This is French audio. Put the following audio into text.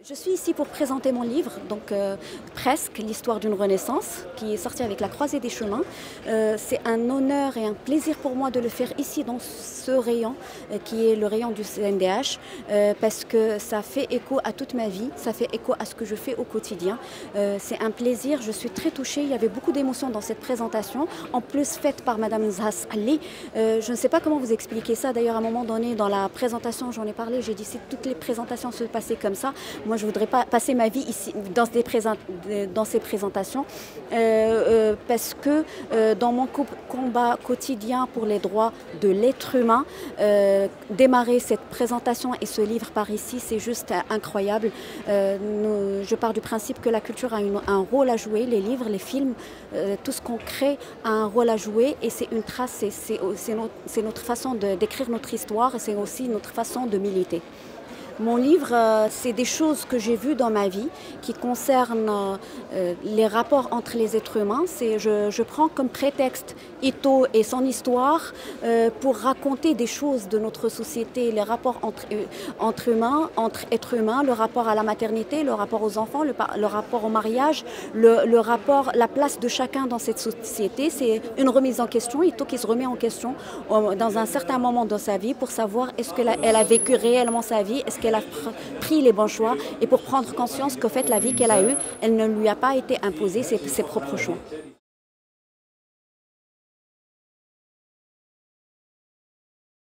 Je suis ici pour présenter mon livre, donc Presque, l'histoire d'une renaissance, qui est sorti avec la Croisée des chemins. C'est un honneur et un plaisir pour moi de le faire ici dans ce rayon, qui est le rayon du CNDH, parce que ça fait écho à toute ma vie, ça fait écho à ce que je fais au quotidien. C'est un plaisir, je suis très touchée, il y avait beaucoup d'émotions dans cette présentation, en plus faite par Madame Zhas Ali. Je ne sais pas comment vous expliquer ça, d'ailleurs à un moment donné dans la présentation j'en ai parlé, j'ai dit si toutes les présentations se passaient comme ça, moi, je ne voudrais pas passer ma vie ici dans ces présentations parce que dans mon combat quotidien pour les droits de l'être humain, démarrer cette présentation et ce livre par ici, c'est juste incroyable. Je pars du principe que la culture a un rôle à jouer, les livres, les films, tout ce qu'on crée a un rôle à jouer et c'est une trace, c'est notre façon d'écrire notre histoire et c'est aussi notre façon de militer. Mon livre, c'est des choses que j'ai vues dans ma vie qui concernent les rapports entre les êtres humains. Je prends comme prétexte Ito et son histoire pour raconter des choses de notre société, les rapports entre humains, entre êtres humains, le rapport à la maternité, le rapport aux enfants, le rapport au mariage, la place de chacun dans cette société. C'est une remise en question, Ito qui se remet en question dans un certain moment de sa vie pour savoir est-ce qu'elle a vécu réellement sa vie, est-ce qu'elle a pris les bons choix et pour prendre conscience qu'au fait la vie qu'elle a eue, elle ne lui a pas été imposée ses propres choix.